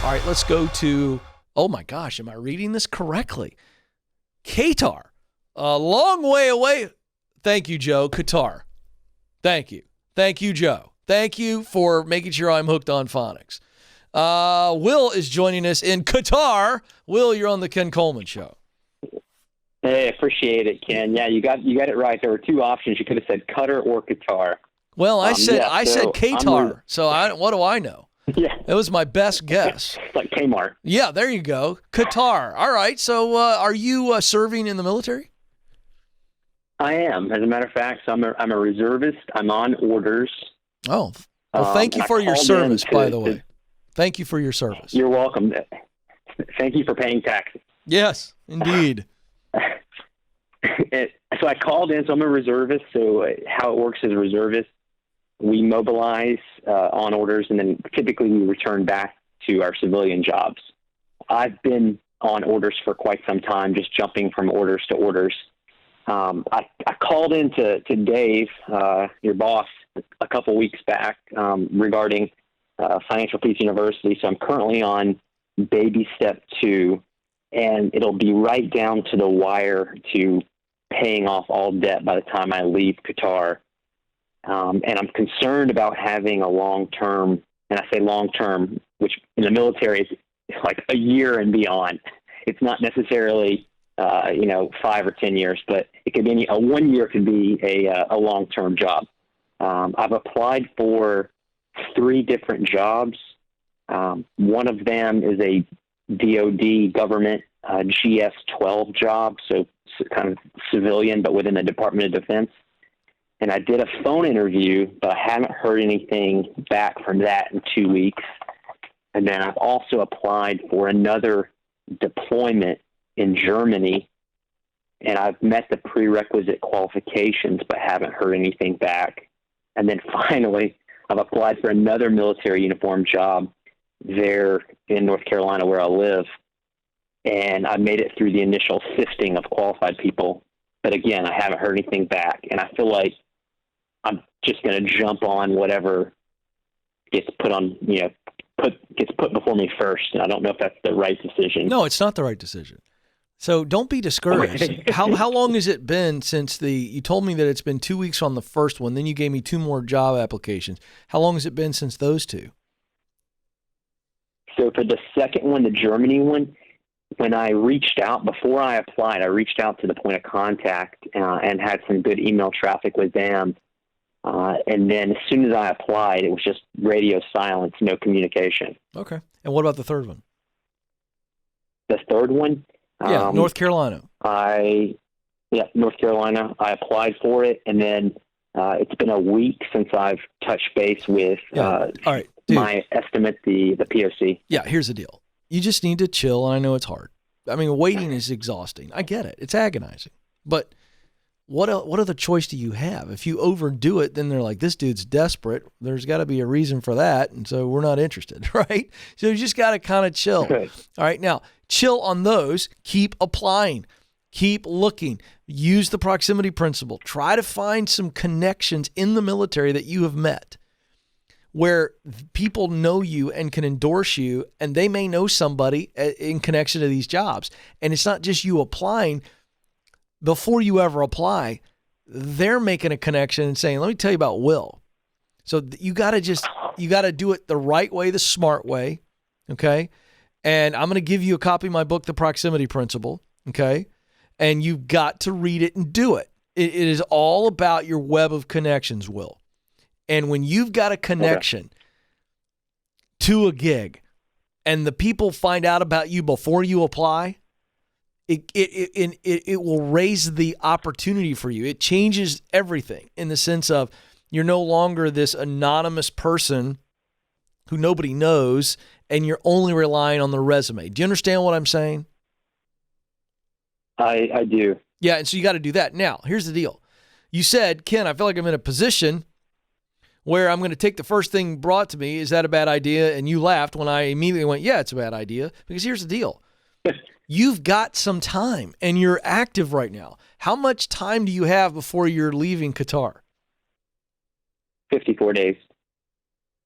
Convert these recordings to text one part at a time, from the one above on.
All right, let's go to, oh my gosh, am I reading this correctly? Qatar, a long way away. Thank you, Joe. Qatar. Thank you. Thank you, Joe. Thank you for making sure I'm hooked on phonics. Will is joining us in Qatar. Will, you're on the Ken Coleman Show. Hey, appreciate it, Ken. Yeah, you got it right. There were two options. You could have said Qatar or Qatar. Well, I said Qatar, so what do I know? Yeah. It was my best guess. It's like Kmart. Yeah, there you go. Qatar. All right. So are you serving in the military? I am. As a matter of fact, so I'm a reservist. I'm on orders. Oh, well, thank you for your service, by the way. Thank you for your service. You're welcome. Thank you for paying taxes. Yes, indeed. So I called in. So I'm a reservist. So how it works as a reservist, we mobilize on orders, and then typically we return back to our civilian jobs. I've been on orders for quite some time, just jumping from orders to orders. I called in to Dave, your boss, a couple weeks back regarding Financial Peace University. So I'm currently on baby step 2, and it'll be right down to the wire to paying off all debt by the time I leave Qatar. And I'm concerned about having a long-term, and I say long-term, which in the military is like a year and beyond. It's not necessarily, 5 or 10 years, but it could be a 1 year could be a long-term job. I've applied for 3 different jobs. One of them is a DOD government GS-12 job, so kind of civilian, but within the Department of Defense. And I did a phone interview, but I haven't heard anything back from that in 2 weeks. And then I've also applied for another deployment in Germany, and I've met the prerequisite qualifications, but haven't heard anything back. And then finally, I've applied for another military uniform job there in North Carolina where I live. And I made it through the initial sifting of qualified people. But again, I haven't heard anything back. And I feel like I'm just going to jump on whatever gets put on, gets put before me first. And I don't know if that's the right decision. No, it's not the right decision. So don't be discouraged. How long has it been since you told me that it's been 2 weeks on the first one, then you gave me 2 more job applications. How long has it been since those 2? So for the second one, the Germany one, when I reached out, before I applied, I reached out to the point of contact and had some good email traffic with them. And then as soon as I applied, it was just radio silence, no communication. Okay. And what about the third one? The third one? Yeah, North Carolina. North Carolina. I applied for it, and then it's been a week since I've touched base with all right, dude. My estimate, the POC. Yeah, here's the deal. You just need to chill, and I know it's hard. I mean, waiting is exhausting. I get it. It's agonizing. But what other choice do you have? If you overdo it, then they're like, this dude's desperate. There's got to be a reason for that, and so we're not interested, right? So you just got to kind of chill. Okay. All right, now, chill on those. Keep applying. Keep looking. Use the proximity principle. Try to find some connections in the military that you have met where people know you and can endorse you, and they may know somebody in connection to these jobs. And it's not just you applying. Before you ever apply, they're making a connection and saying, let me tell you about Will. So you got to do it the right way, the smart way. Okay. And I'm going to give you a copy of my book, The Proximity Principle. Okay. And you've got to read it and do it. It is all about your web of connections, Will. And when you've got a connection to a gig and the people find out about you before you apply, it will raise the opportunity for you. It changes everything in the sense of you're no longer this anonymous person who nobody knows, and you're only relying on the resume. Do you understand what I'm saying? I do. Yeah, and so you got to do that. Now, here's the deal. You said, Ken, I feel like I'm in a position where I'm going to take the first thing brought to me. Is that a bad idea? And you laughed when I immediately went, yeah, it's a bad idea. Because here's the deal. You've got some time, and you're active right now. How much time do you have before you're leaving Qatar? 54 days.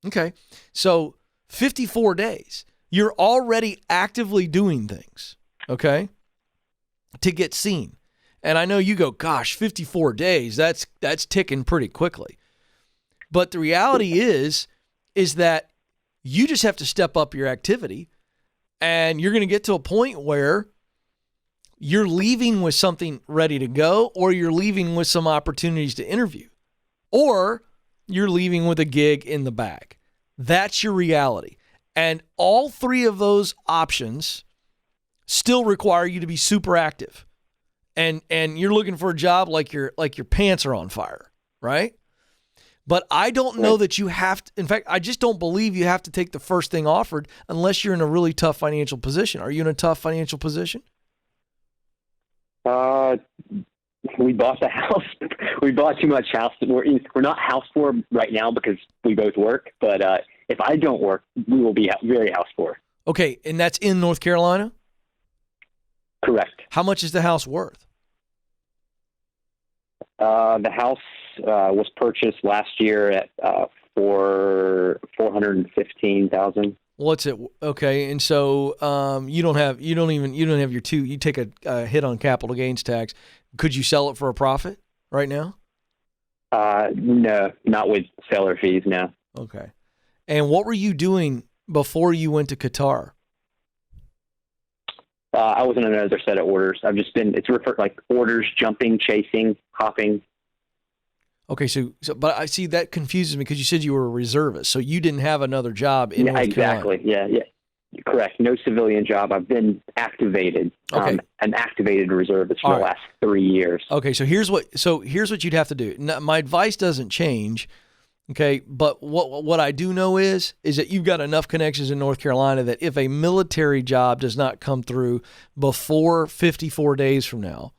Okay. So 54 days. You're already actively doing things, okay, to get seen. And I know you go, gosh, 54 days, that's ticking pretty quickly. But the reality is that you just have to step up your activity, and you're going to get to a point where you're leaving with something ready to go, or you're leaving with some opportunities to interview, or you're leaving with a gig in the bag. That's your reality. And all three of those options still require you to be super active. And you're looking for a job like your pants are on fire, right? But I don't know that you have to. In fact, I just don't believe you have to take the first thing offered unless you're in a really tough financial position. Are you in a tough financial position? We bought the house. We bought too much house. We're not house poor right now because we both work. But if I don't work, we will be very house poor. Okay, and that's in North Carolina? Correct. How much is the house worth? The house was purchased last year at for $415,000. What's it? Okay, and so you don't have your two. You take a hit on capital gains tax. Could you sell it for a profit right now? No, not with seller fees. No. Okay. And what were you doing before you went to Qatar? I was in another set of orders. I've just been, it's referred like orders, jumping, chasing, hopping. Okay, but I see that confuses me because you said you were a reservist, so you didn't have another job in North exactly. Carolina. Yeah. Correct. No civilian job. I've been activated. Okay. An activated reservist for the last 3 years. Okay, so here's what you'd have to do. Now, my advice doesn't change. Okay, but what I do know is that you've got enough connections in North Carolina that if a military job does not come through before 54 days from now,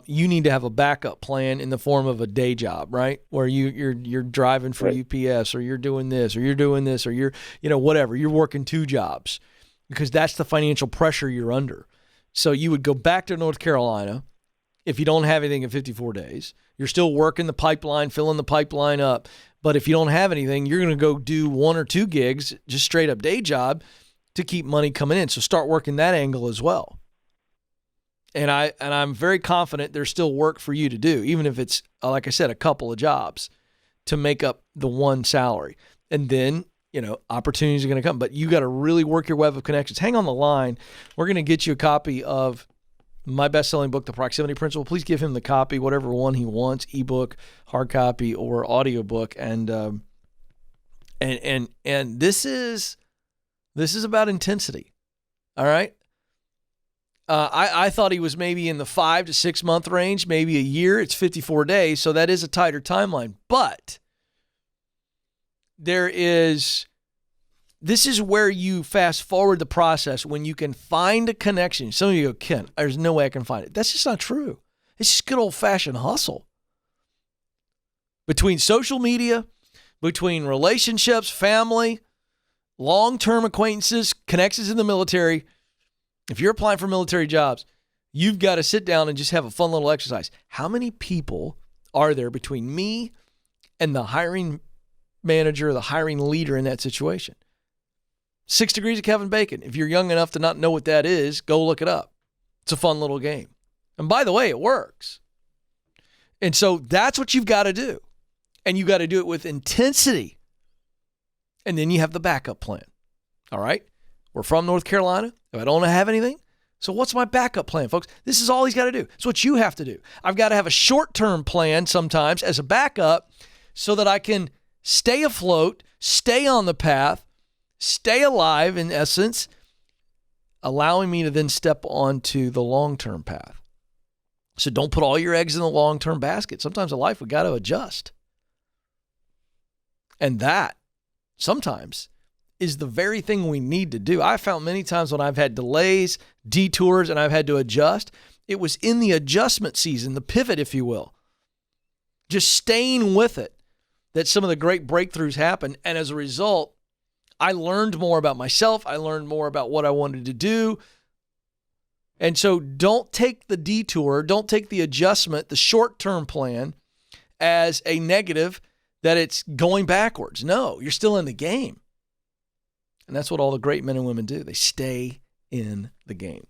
you need to have a backup plan in the form of a day job, right? Where you're driving for UPS, or you're doing this, or you're doing this, or you're whatever. You're working two jobs because that's the financial pressure you're under. So you would go back to North Carolina if you don't have anything in 54 days. You're still working the pipeline, filling the pipeline up. But if you don't have anything, you're going to go do one or two gigs, just straight up day job, to keep money coming in. So start working that angle as well. And I'm very confident there's still work for you to do, even if it's, like I said, a couple of jobs to make up the one salary. And then, opportunities are going to come. But you got to really work your web of connections. Hang on the line. We're going to get you a copy of my best-selling book, The Proximity Principle. Please give him the copy, whatever one he wants, ebook, hard copy, or audiobook. And this is about intensity. All right. I thought he was maybe in the 5 to 6 month range, maybe a year. It's 54 days, so that is a tighter timeline. But this is where you fast forward the process when you can find a connection. Some of you go, Ken, there's no way I can find it. That's just not true. It's just good old-fashioned hustle. Between social media, between relationships, family, long-term acquaintances, connections in the military, if you're applying for military jobs, you've got to sit down and just have a fun little exercise. How many people are there between me and the hiring manager, the hiring leader in that situation? 6 Degrees of Kevin Bacon. If you're young enough to not know what that is, go look it up. It's a fun little game. And by the way, it works. And so that's what you've got to do. And you got to do it with intensity. And then you have the backup plan. All right? We're from North Carolina. If I don't have anything, so what's my backup plan, folks? This is all he's got to do. It's what you have to do. I've got to have a short-term plan sometimes as a backup so that I can stay afloat, stay on the path, stay alive, in essence, allowing me to then step onto the long-term path. So don't put all your eggs in the long-term basket. Sometimes in life, we got to adjust. And that sometimes is the very thing we need to do. I found many times when I've had delays, detours, and I've had to adjust, it was in the adjustment season, the pivot, if you will, just staying with it, that some of the great breakthroughs happened. And as a result, I learned more about myself. I learned more about what I wanted to do. And so don't take the detour, don't take the adjustment, the short-term plan as a negative that it's going backwards. No, you're still in the game. And that's what all the great men and women do. They stay in the game.